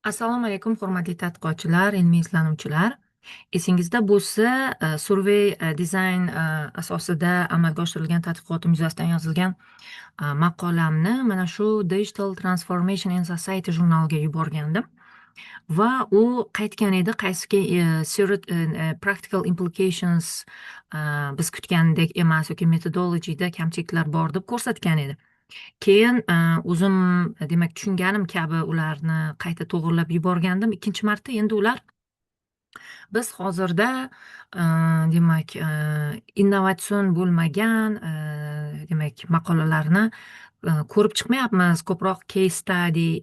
Assalomu alaykum, hurmatli tadqiqotchilar, ilmiy izlanuvchilar. Esingizda bo'lsa, survey dizayn asosida amalga oshirilgan tadqiqotim yuzasidan yozilgan maqolamni mana shu Digital Transformation in Society jurnaliga yuborgandim va u qaytgan edi, qaysiki practical implications biz kutgandek emas yoki metodologiyada kamchiliklar bor deb ko'rsatgan edi. Keyin o'zim demak tushunganim kabi ularni qayta to'g'irlab yuborgandim ikkinchi marta. Endi ular biz hozirda demak innovatsion bo'lmagan demak maqolalarni ko'rib chiqmayapmiz. Ko'proq case study,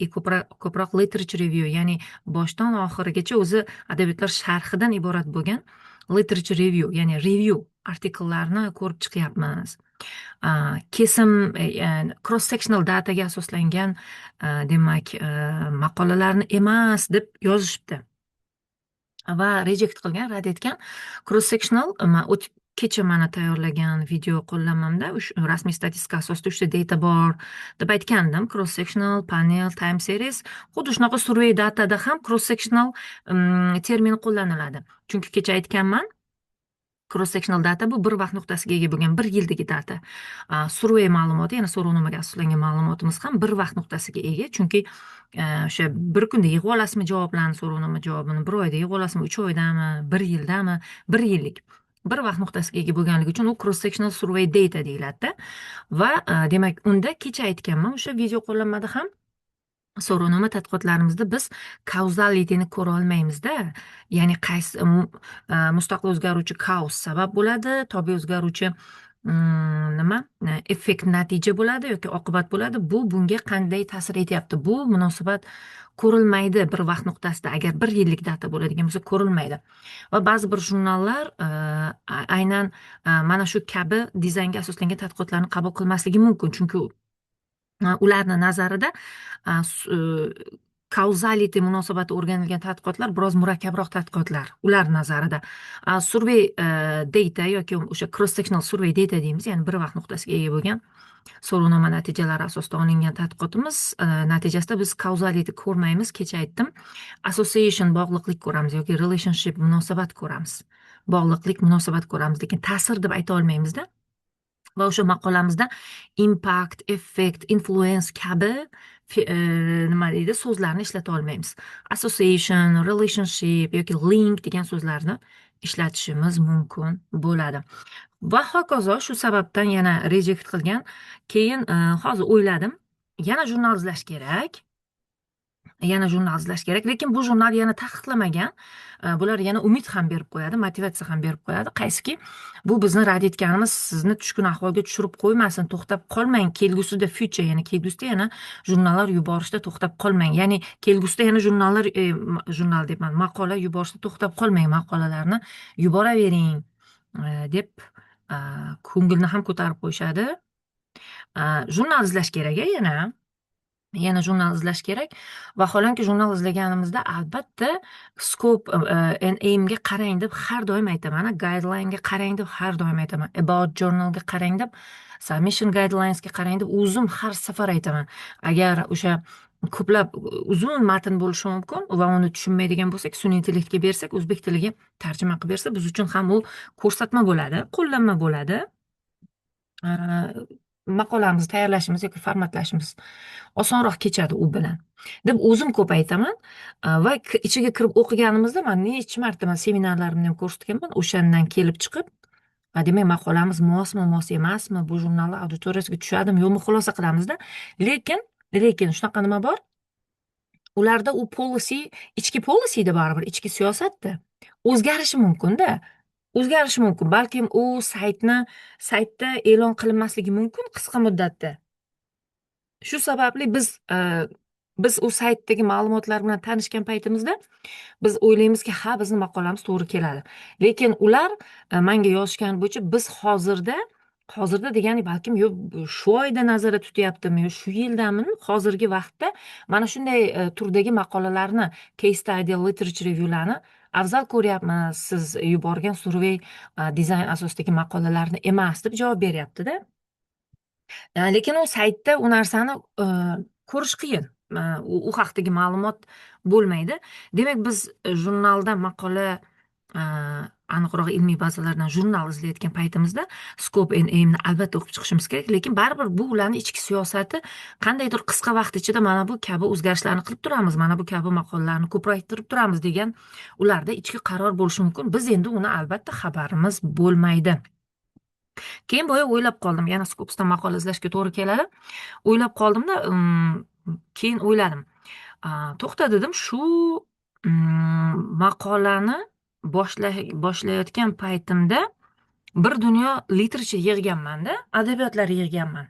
ko'proq literature review, ya'ni boshdan oxirigacha o'zi adabiyotlar sharhidan iborat bo'lgan literature review, ya'ni review artikellarni ko'rib chiqyapmiz. Kesim cross sectional dataga asoslangan demak maqolalarni emas deb yozishibdi va reject qilgan, rad etgan. Cross sectional kecha mana tayyorlagan video qo'llanmamda rasmiy statistika asosida 3 ta data bor deb aytgandim. Cross sectional, panel, time series. Xuddi shunaqa survey datada ham cross sectional termini qo'llaniladi. Chunki kecha aytganman, cross sectional data bu bir vaqt nuqtasiga ega bo'lgan bir yildagi data. Survey ma'lumoti, ya'ni so'rovnomaga asoslangan ma'lumotimiz ham bir vaqt nuqtasiga ega. Chunki o'sha bir kunda yig'ib olasizmi javoblarni, so'rovnoma javobini, bir oyda yig'ib olasizmi, 3 oydami, bir yildami, bir yillik. Bir vaqt nuqtasiga ega bo'lganligi uchun u cross sectional survey data deyiladi. Va demak unda kecha aytganman, o'sha video qo'llanmada ham so'rovnoma tadqiqotlarimizda biz kauzalityni ko'ra olmaymizda. Ya'ni qaysi mustaqil o'zgaruvchi kauz sabab bo'ladi, tobe o'zgaruvchi nima effekt natija bo'ladi yoki oqibat bo'ladi. Bunga qanday ta'sir etyapti? Bu munosabat ko'rilmaydi bir vaqt nuqtasida. Agar bir yillik data bo'ladigan bo'lsa ko'rilmaydi. Va ba'zi bir jurnallar aynan mana shu kabi dizaynga asoslangan tadqiqotlarni qabul qilmasligi mumkin. Chunki ularni nazarida kauzality munosabati o'rganilgan tadqiqotlar biroz murakkabroq tadqiqotlar ular nazarida. Survey data yoki o'sha cross sectional survey data deymiz, ya'ni bir vaqt nuqtasiga ega bo'lgan so'rovnoma natijalari asosida olingan tadqiqotimiz natijasida biz kauzality ko'rmaymiz. Kecha aytdim, association bog'liqlik ko'ramiz yoki relationship munosabat ko'ramiz. Bog'liqlik munosabat ko'ramiz, lekin ta'sir deb ayta olmaymizda. Va o'sha maqolamizda impact, effect, influence kabi nima deydi so'zlarni ishlata olmaymiz. Association, relationship yoki link degan so'zlarni ishlatishimiz mumkin bo'ladi. Va hokazo. Shu sababdan yana reject qilgan. Keyin hozir o'yladim, yana jurnal izlash kerak. Lekin bu jurnal yana taqiqlamagan. Bular yana umid ham berib qo'yadi, motivatsiya ham berib qo'yadi. Qaysiki, bu bizni rad etganimiz sizni tushkun ahvolga tushirib qo'ymasin, to'xtab qolmang. Kelgusida future, ya'ni kelgusida yana jurnallar yuborishda to'xtab qolmang. Ya'ni kelgusida yana jurnal debman, maqola yuborishda to'xtab qolmang, maqolalarni yuboravering deb ko'ngilni ham ko'tarib qo'yishadi. Jurnal izlash kerak yana jurnal izlash kerak. Vaholanki jurnal izlaganimizda albatta scope and aimga qarang deb har doim aytaman, guideline ga qarang deb har doim aytaman, about journalga qarang deb, submission guidelines ga qarang deb o'zim har safar aytaman. Agar o'sha ko'plab uzun matn bo'lishi mumkin va uni tushunmaydigan bo'lsak, sun'iy intellektga bersak, o'zbek tiliga tarjima qilib bersa, biz uchun ham u ko'rsatma bo'ladi, qo'llanma bo'ladi. Maqolamizni tayyorlashimiz yoki formatlashimiz osonroq kechadi u bilan deb o'zim ko'p aytaman. Va ichiga kirib o'qiganimizda men necha marta seminarlarimda ham ko'rsatganman. O'shandan kelib chiqib, demak maqolamiz mos emasmi, bu jurnallar auditoriyasiga tushadimi yo'qmi xulosa qilamizda. Lekin shunaqa nima bor? Ularda u policy, ichki policyda baribir, ichki siyosatda o'zgarishi mumkin-da. Balkim u saytda e'lon qilinmasligi mumkin qisqa muddatda. Shu sababli biz u saytdagi ma'lumotlar bilan tanishgan paytimizda biz o'ylaymizki, ha, bizni maqolamiz to'g'ri keladi. Lekin ular menga yozishgani bo'yicha biz hozirda degani balkim shu oyda nazarda tutyaptimi, yo shu yildami, hozirgi vaqtda mana shunday turdagi maqolalarni, case study, literature reviewlarni afzal ko'ryapmiz. Siz yuborgan survey dizayn asosidagi maqolalarni emas deb javob beryapti-da. Lekin u saytda u narsani ko'rish qiyin. u haqdagi ma'lumot bo'lmaydi. Demak, biz jurnalda maqola, e, aniqroq ilmiy bazalardan jurnal izlayotgan paytimizda scope and aimni albatta o'qib chiqishimiz kerak, lekin baribir bu ularni ichki siyosati qandaydir qisqa vaqt ichida mana bu kabi o'zgarishlarni qilib turamiz, mana bu kabi maqolalarni ko'paytirib turamiz degan ularda ichki qaror bo'lishi mumkin. Biz endi uni albatta xabarimiz bo'lmaydi. Keyin boya o'ylab qoldim, yana Scopusdan maqola izlashga to'g'ri keladi. O'ylab qoldimda, keyin o'yladim. To'xta dedim, shu maqolani boshlayotgan paytimda bir dunyo literature yig'ganmanda, adabiyotlar yig'ganman.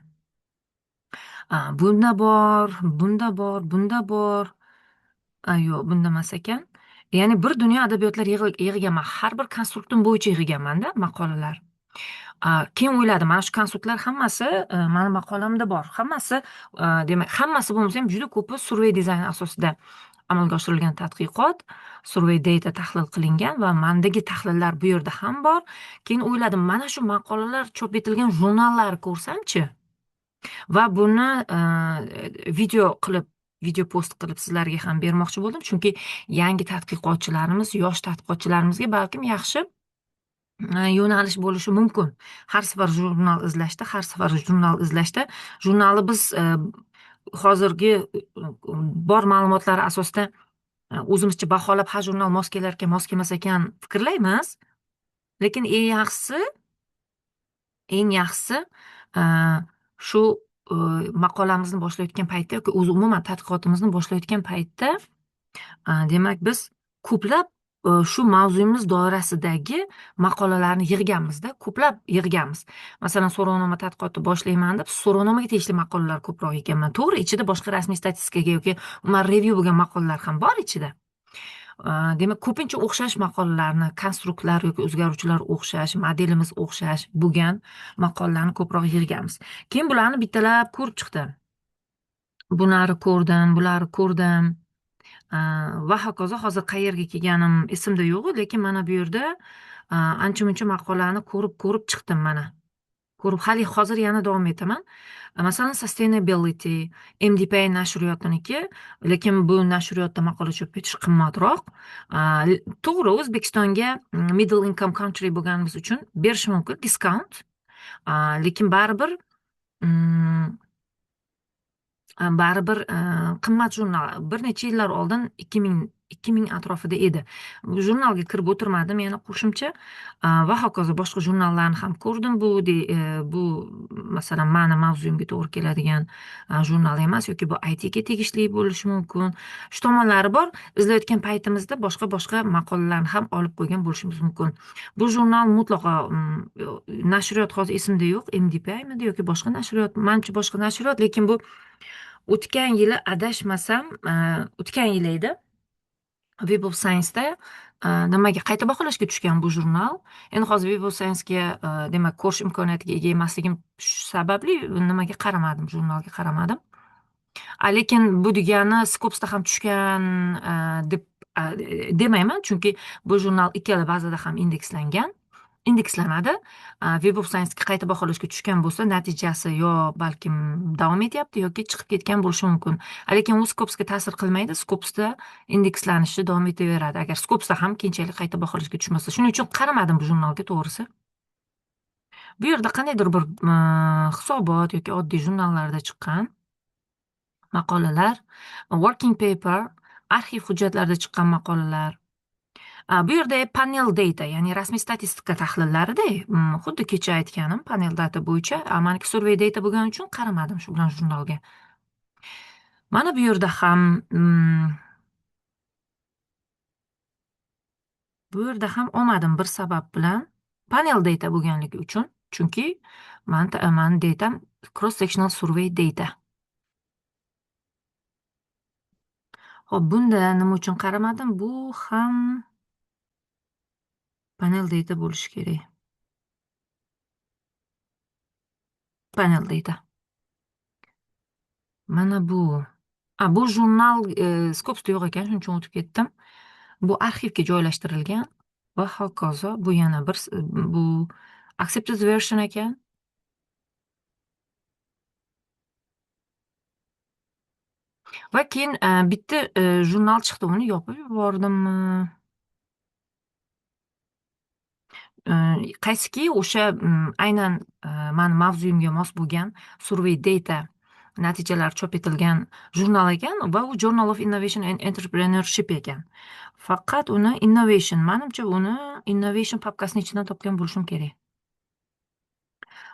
Bunda bor, bunda bor, bunda bor. Yo'q, bunda emas ekan. Ya'ni bir dunyo adabiyotlar yig'ganman. Har bir konstruktim bo'yicha yig'ganmanda maqolalar. Keyin o'yladim, mana shu konstruktlar hammasi mani maqolamda bor. Hammasi, demak, hammasi bo'lmasa ham juda ko'pi survey dizayn asosida amalga oshirilgan tadqiqot, survey data tahlil qilingan va mendagi tahlillar bu yerda ham bor. Keyin o'yladim, mana shu maqolalar chop etilgan jurnallarni ko'rsamchi va buni video post qilib sizlarga ham bermoqchi bo'ldim, chunki yangi tadqiqotchilarimiz, yosh tadqiqotchilarimizga balkim yaxshi yo'nalish bo'lishi mumkin. Har safar jurnal izlashda jurnalni biz hozirgi bor ma'lumotlar asosida o'zimizcha baholab, ha, jurnal mos kelar ekan, mos kelmas ekan fikrlaymiz. Lekin eng yaxshisi shu maqolamizni boshlayotgan paytda yoki o'zi umuman tadqiqotimizni boshlayotgan paytda, demak, biz ko'plab shu mavzuyimiz doirasidagi maqolalarni yig'ganmizda, ko'plab yig'ganmiz. Masalan, so'rovnoma tadqiqoti boshlayman deb so'rovnomaga tegishli maqolalar ko'proq yig'ganman. To'g'ri, ichida boshqa rasmiy statistikaga yoki umuman review bo'lgan maqolalar ham bor ichida. Demak, ko'pincha o'xshash maqolalarni, konstruktlar yoki o'zgaruvchilar o'xshash, modelimiz o'xshash bo'lgan maqolalarni ko'proq yig'ganmiz. Keyin bularni bittalab ko'rib chiqdim. Bularni ko'rdim, bularni ko'rdim. Va hokazo. Hozir qayerga kelganim esimda yo'q, lekin mana bu yerda ancha-muncha maqolani ko'rib chiqdim mana. Hali hozir yana davom etaman. Masalan, Sustainability, MDPI nashriyotniki, lekin bu nashriyotda maqola chop etish qimmatroq. To'g'ri, O'zbekistonga middle income country bo'lganimiz uchun berish mumkin discount. Lekin baribir qimmat jurnal. Bir necha yillar oldin 2000 atrofida edi. Jurnalga kirib o'tirmadim yana qo'shimcha va hokazo. Boshqa jurnallarni ham ko'rdim. Bu masalan mani mavzuyimga to'g'ri keladigan jurnal emas yoki bu IT ga tegishli bo'lishi mumkin. Shu tomonlari bor. Izlayotgan paytimizda boshqa maqolalarni ham olib qo'ygan bo'lishimiz mumkin. Bu jurnal mutlaqo nashriyot hozir esimda yo'q, MDPImidi yoki boshqa nashriyot, manimcha boshqa nashriyot, lekin bu o'tgan yili adashmasam, o'tgan yili edi. Web of Science'da nimaga qayta baholashga tushgan bu jurnal. Endi hozir Web of Science'ga demak ko'rish imkoniyatiga ega emasligim sababli nimaga qaramadim, jurnalga qaramadim. Lekin bu degani Scopusda ham tushgan deb demayman, chunki bu jurnal ikkala bazada ham indekslanadi. Web of Science'ga qayta baholashga tushgan bo'lsa, natijasi yo balkim davom etyapti yoki chiqib ketgan bo'lishi mumkin. Lekin u Scopusga ta'sir qilmaydi. Scopusda indekslanishi davom etaveradi. Agar Scopusda ham keyinchalik qayta baholashga tushmasa, shuning uchun qaramadim bu jurnalga, to'g'risi. Bu yerda qandaydir bir hisobot yoki oddiy jurnallarda chiqqan maqolalar, working paper, arxiv hujjatlarida chiqqan maqolalar. Bu yerda panel data, ya'ni rasmiy statistika tahlillarida, xuddi kecha aytganim, panel data bo'yicha, meniki survey data bo'lgani uchun qaramadim shu bilan jurnalga. Mana bu yerda ham olmadim bir sabab bilan, panel data bo'lganligi uchun, chunki mani datam cross sectional survey data. Xo'p, bunda nima uchun qaramadim? Bu ham panel data bo'lishi kerak. Panel data. Mana bu. Bu jurnal Scopusda yo'q ekan, shuning uchun o'tib ketdim. Bu arxivga joylashtirilgan va hokazo. Bu yana bu accepted version ekan. Va keyin bitta jurnal chiqdi, uni yopib yubordimmi? Qaysiki o'sha aynan mani mavzuyimga mos bo'lgan Survey Data natijalari chop etilgan jurnal ekan va u Journal of Innovation and Entrepreneurship ekan. Faqat uni Innovation, manimcha uni Innovation papkasini ichidan topgan bo'lishim kerak.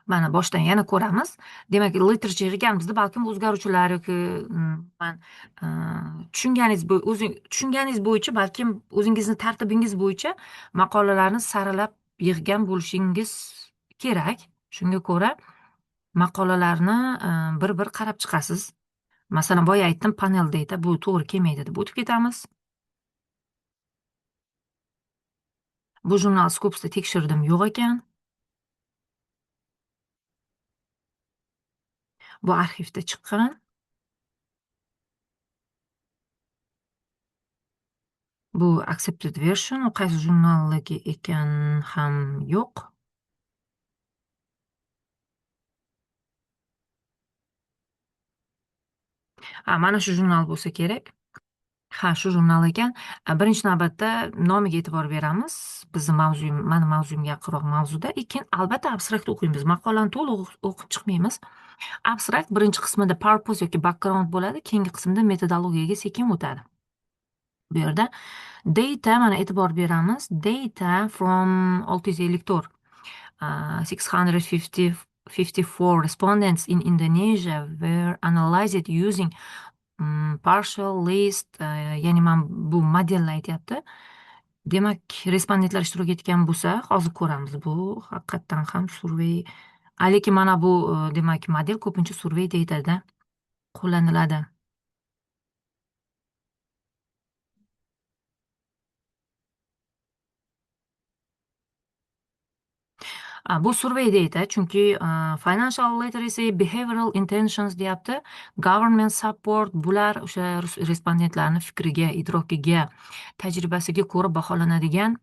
Mana boshdan yana ko'ramiz. Demak, literature ekanmizda, balkim o'zgaruvchilar yoki man tushunganingiz bo'yicha, balkim o'zingizni tartibingiz bo'yicha maqolalarni saralab yig'gan bo'lishingiz kerak. Shunga ko'ra maqolalarni bir-bir qarab chiqasiz. Masalan, boya aytdim, panel data bu to'g'ri kelmaydi deb o'tib ketamiz. Bu jurnal Scopus'da tekshirdim, yo'q ekan. Bu arxivda chiqqan. Bu accepted version, u qaysi jurnalligi ekan ham yo'q. Mana shu jurnal bo'lsa kerak. Ha, shu jurnal ekan. Birinchi navbatda nomiga e'tibor beramiz. Mani mavzuyimga yaqinroq mavzuda. Keyin albatta abstrakt o'qiymiz. Maqolani to'liq o'qib chiqmaymiz. Abstrakt birinchi qismida purpose yoki background bo'ladi, keyingi qismda metodologiyaga sekin o'tadi. Bu yerda data, mana e'tibor beramiz. Data from 650 654 respondents in Indonesia were analyzed using partial list, ya'ni man bu modelni aytyapti. Demak, respondentlar ishtirok etgan bo'lsa, hozir ko'ramiz. Bu haqiqatdan ham survey, lekin mana bu demak model ko'pincha survey datada qo'llaniladi. Bu survey data, chunki financial literacy, behavioral intentions deyapti, government support, bular o'sha respondentlarni fikriga, idrokiga, tajribasiga ko'ra baholanadigan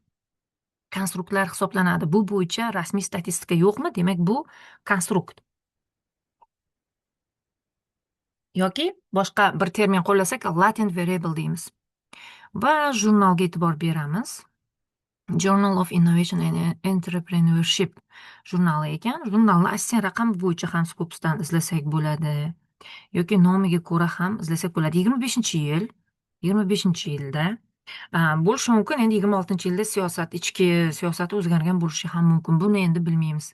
konstruktlar hisoblanadi. Bu bo'yicha rasmiy statistika yo'qmi? Demak, bu konstrukt. Yoki boshqa bir termin qo'llasak, latent variable deymiz. Va jurnalga e'tibor beramiz. Journal of Innovation and Entrepreneurship jurnali ekan. Jurnalni asosiy raqam bo'yicha ham Scopus'dan izlasak bo'ladi. Yoki nomiga ko'ra ham izlasak bo'ladi. 25-yilda bo'lishi mumkin. Endi 26-yilda ichki siyosat o'zgargan bo'lishi ham mumkin. Buni endi bilmaymiz.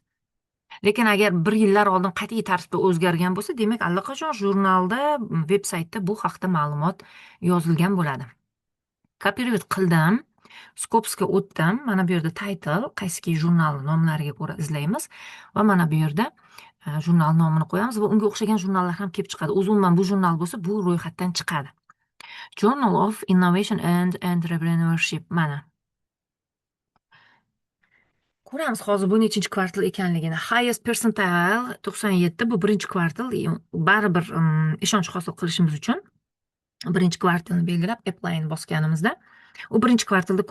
Lekin agar bir yillar oldin qat'iy tartibda o'zgargan bo'lsa, demak allaqachon jurnalda, veb-saytda bu haqda ma'lumot yozilgan bo'ladi. Copy-read qildim. Scopus'ga o'tdim. Mana bu yerda title, qaysiki jurnal nomlariga ko'ra izlaymiz va mana bu yerda jurnal nomini qo'yamiz va unga o'xshagan jurnallar ham kelib chiqadi. Umuman bu jurnal bo'lsa, bu ro'yxatdan chiqadi. Journal of Innovation and Entrepreneurship mana. Ko'ramiz hozir bu nechinchi kvartal ekanligini. Highest percentile 97, bu birinchi kvartal. Baribir ishonch hosil qilishimiz uchun birinchi kvartalni belgilab apply'ni bosganimizda u birinchi kvartalda